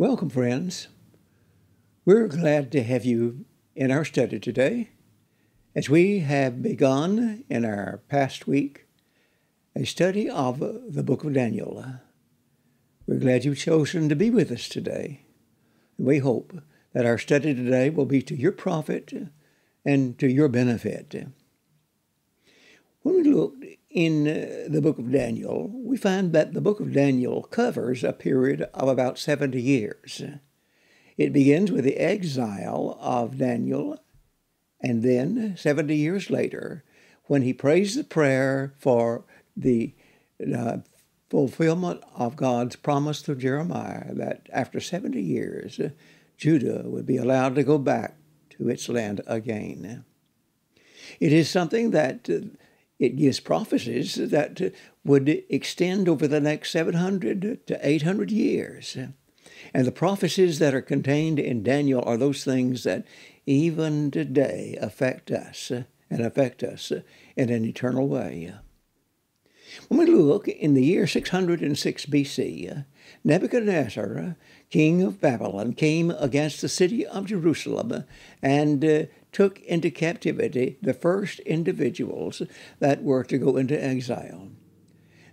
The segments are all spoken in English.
Welcome, friends. We're glad to have you in our study today as we have begun in our past week a study of the book of Daniel. We're glad you've chosen to be with us today. We hope that our study today will be to your profit and to your benefit. When we look in the book of Daniel, we find that the book of Daniel covers a period of about 70 years. It begins with the exile of Daniel, and then 70 years later, when he prays the prayer for the fulfillment of God's promise through Jeremiah, that after 70 years, Judah would be allowed to go back to its land again. It is something that it gives prophecies that would extend over the next 700 to 800 years. And the prophecies that are contained in Daniel are those things that even today affect us and affect us in an eternal way. When we look in the year 606 BC, Nebuchadnezzar, king of Babylon, came against the city of Jerusalem and took into captivity the first individuals that were to go into exile.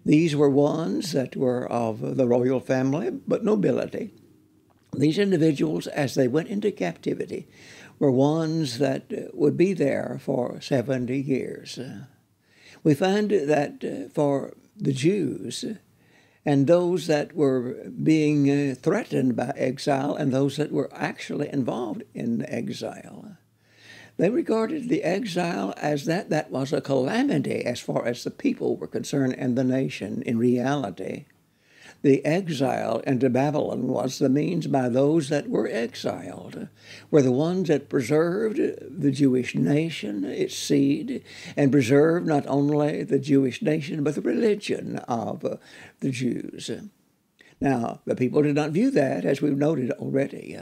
These were ones that were of the royal family, but nobility. These individuals, as they went into captivity, were ones that would be there for 70 years. We find that for the Jews and those that were being threatened by exile and those that were actually involved in exile, they regarded the exile as that was a calamity as far as the people were concerned and the nation. In reality, the exile into Babylon was the means by those that were exiled, were the ones that preserved the Jewish nation, its seed, and preserved not only the Jewish nation, but the religion of the Jews. Now, the people did not view that, as we've noted already.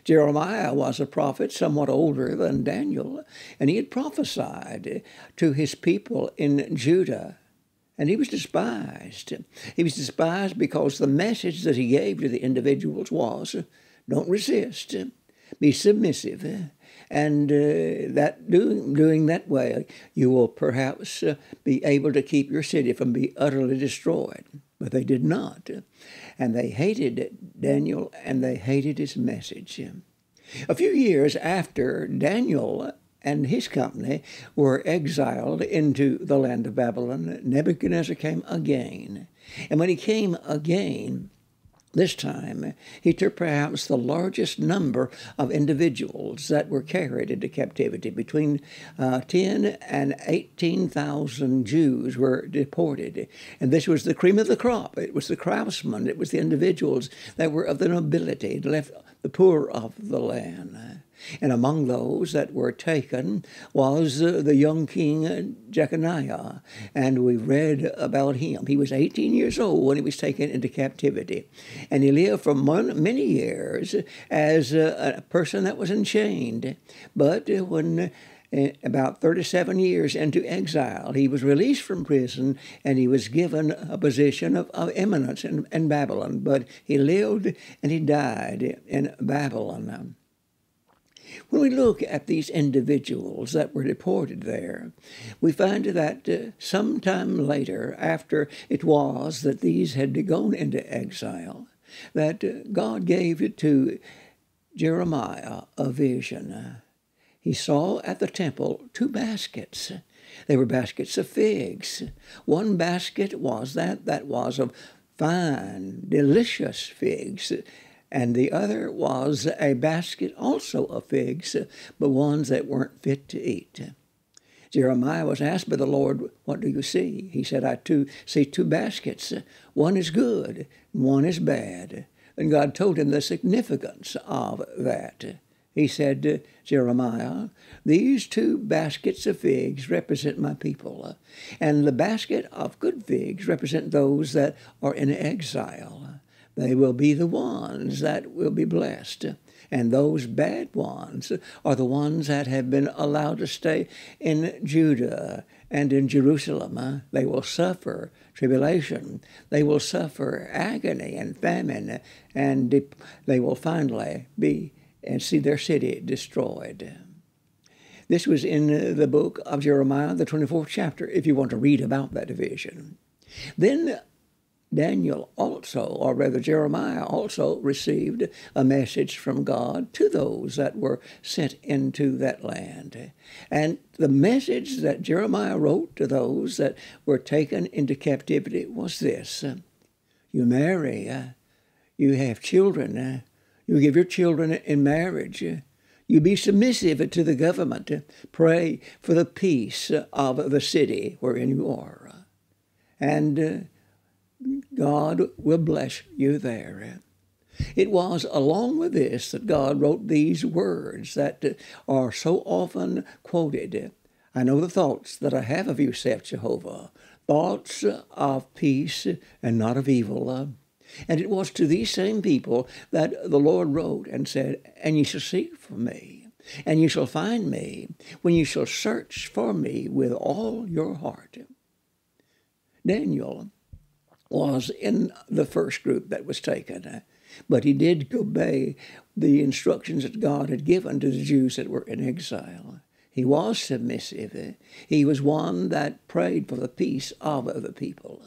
Jeremiah was a prophet somewhat older than Daniel, and he had prophesied to his people in Judah. And he was despised. He was despised because the message that he gave to the individuals was, don't resist, be submissive, and that doing that way, you will perhaps be able to keep your city from being utterly destroyed. But they did not, and they hated Daniel, and they hated his message. A few years after Daniel and his company were exiled into the land of Babylon, Nebuchadnezzar came again. And when he came again, this time, he took perhaps the largest number of individuals that were carried into captivity. Between 10 and 18,000 Jews were deported. And this was the cream of the crop. It was the craftsmen. It was the individuals that were of the nobility, left the poor of the land. And among those that were taken was the young king Jeconiah, and we read about him. He was 18 years old when he was taken into captivity, and he lived for many years as a person that was enchained. But when about 37 years into exile, he was released from prison, and he was given a position of eminence in Babylon. But he lived and he died in Babylon. When we look at these individuals that were deported there, we find that sometime later, after it was that these had gone into exile, that God gave to Jeremiah a vision. He saw at the temple two baskets. They were baskets of figs. One basket was that was of fine, delicious figs, and the other was a basket also of figs, but ones that weren't fit to eat. Jeremiah was asked by the Lord, what do you see? He said, I see two baskets. One is good, and one is bad. And God told him the significance of that. He said, Jeremiah, these two baskets of figs represent my people, and the basket of good figs represent those that are in exile. They will be the ones that will be blessed. And those bad ones are the ones that have been allowed to stay in Judah And in Jerusalem, they will suffer tribulation. They will suffer agony and famine, and they will finally be and see their city destroyed. This was in the book of Jeremiah, the 24th chapter, if you want to read about that vision. Then Daniel also, or rather Jeremiah also, received a message from God to those that were sent into that land. And the message that Jeremiah wrote to those that were taken into captivity was this: you marry, you have children, you give your children in marriage, you be submissive to the government, pray for the peace of the city wherein you are. And God will bless you there. It was along with this that God wrote these words that are so often quoted. I know the thoughts that I have of you, saith Jehovah, thoughts of peace and not of evil. And it was to these same people that the Lord wrote and said, and ye shall seek for me, and ye shall find me, when ye shall search for me with all your heart. Daniel was in the first group that was taken, but he did obey the instructions that God had given to the Jews that were in exile. He was submissive. He was one that prayed for the peace of the people.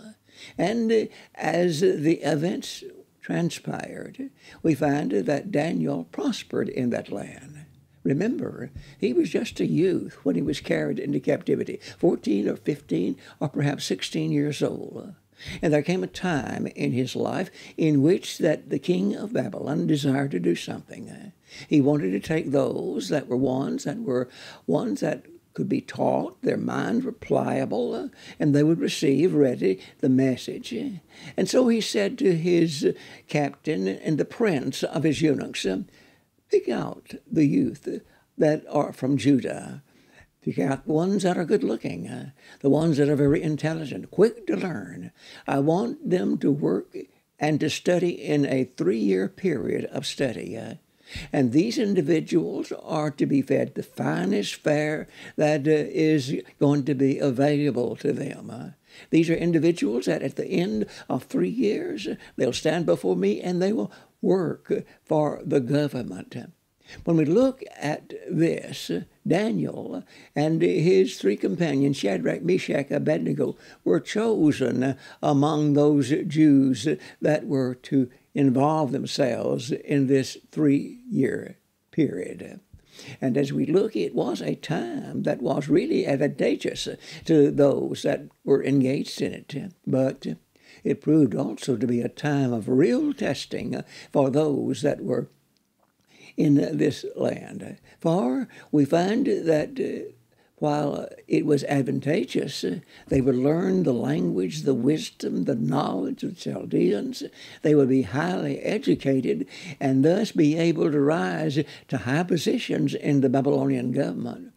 And as the events transpired, we find that Daniel prospered in that land. Remember, he was just a youth when he was carried into captivity, 14 or 15 or perhaps 16 years old. And there came a time in his life in which that the king of Babylon desired to do something. He wanted to take those that were ones that could be taught, their minds were pliable, and they would receive ready the message. And so he said to his captain and the prince of his eunuchs, pick out the youth that are from Judah. Pick out ones that are good looking, the ones that are very intelligent, quick to learn. I want them to work and to study in a 3-year period of study. And these individuals are to be fed the finest fare that is going to be available to them. These are individuals that at the end of 3 years, they'll stand before me and they will work for the government. When we look at this, Daniel and his 3 companions, Shadrach, Meshach, Abednego, were chosen among those Jews that were to involve themselves in this 3-year period. And as we look, it was a time that was really advantageous to those that were engaged in it. But it proved also to be a time of real testing for those that were in this land. For we find that while it was advantageous, they would learn the language, the wisdom, the knowledge of the Chaldeans. They would be highly educated and thus be able to rise to high positions in the Babylonian government.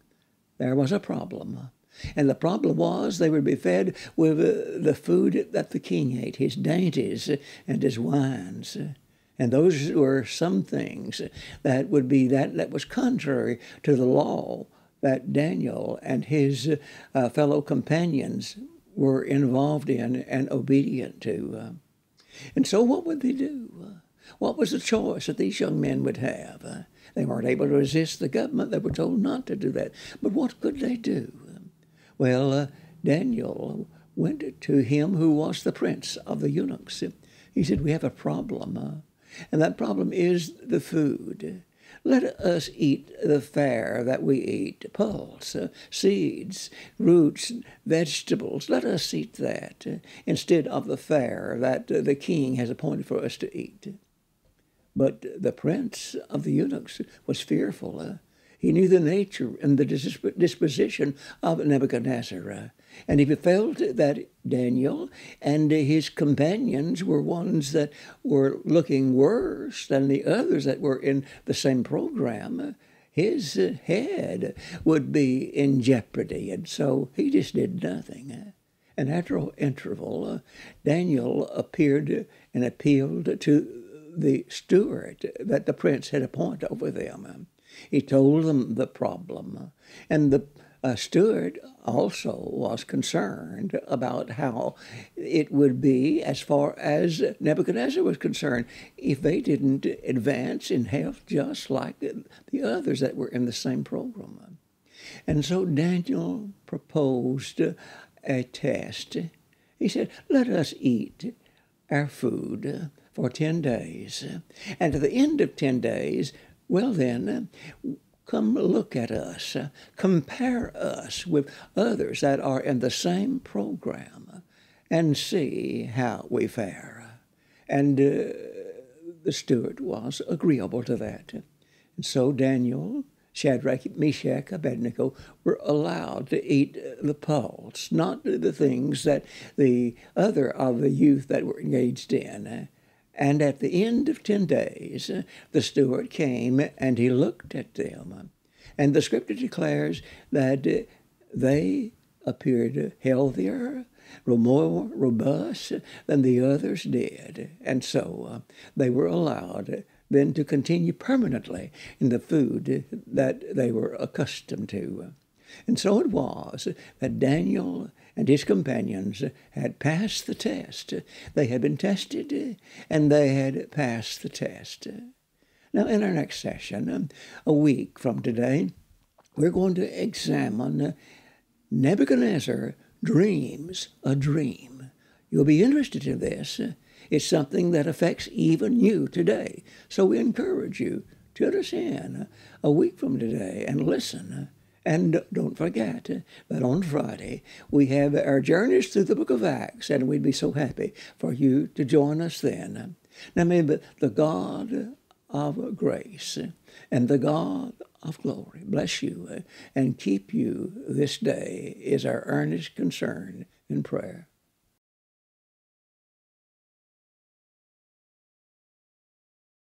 There was a problem. And the problem was they would be fed with the food that the king ate, his dainties and his wines. And those were some things that would be that was contrary to the law that Daniel and his fellow companions were involved in and obedient to. And so what would they do? What was the choice that these young men would have? They weren't able to resist the government. They were told not to do that. But what could they do? Well, Daniel went to him who was the prince of the eunuchs. He said, we have a problem. And that problem is the food. Let us eat the fare that we eat, pulse, seeds, roots, vegetables. Let us eat that instead of the fare that the king has appointed for us to eat. But the prince of the eunuchs was fearful. He knew the nature and the disposition of Nebuchadnezzar. And he felt that Daniel and his companions were ones that were looking worse than the others that were in the same program. His head would be in jeopardy, and so he just did nothing. And after an interval, Daniel appeared and appealed to the steward that the prince had appointed over them. He told them the problem, and the Stuart also was concerned about how it would be as far as Nebuchadnezzar was concerned if they didn't advance in health just like the others that were in the same program. And so Daniel proposed a test. He said, let us eat our food for 10 days. And at the end of 10 days, well then, come look at us, compare us with others that are in the same program, and see how we fare. And the steward was agreeable to that. And so Daniel, Shadrach, Meshach, Abednego were allowed to eat the pulse, not the things that the other of the youth that were engaged in. And at the end of 10 days, the steward came and he looked at them. And the scripture declares that they appeared healthier, more robust than the others did. And so they were allowed then to continue permanently in the food that they were accustomed to. And so it was that Daniel and his companions had passed the test. They had been tested, and they had passed the test. Now, in our next session, a week from today, we're going to examine Nebuchadnezzar dreams a dream. You'll be interested in this. It's something that affects even you today. So we encourage you to tune us in a week from today and listen. And don't forget that on Friday we have our journeys through the book of Acts, and we'd be so happy for you to join us then. Now may the God of grace and the God of glory bless you and keep you this day is our earnest concern in prayer.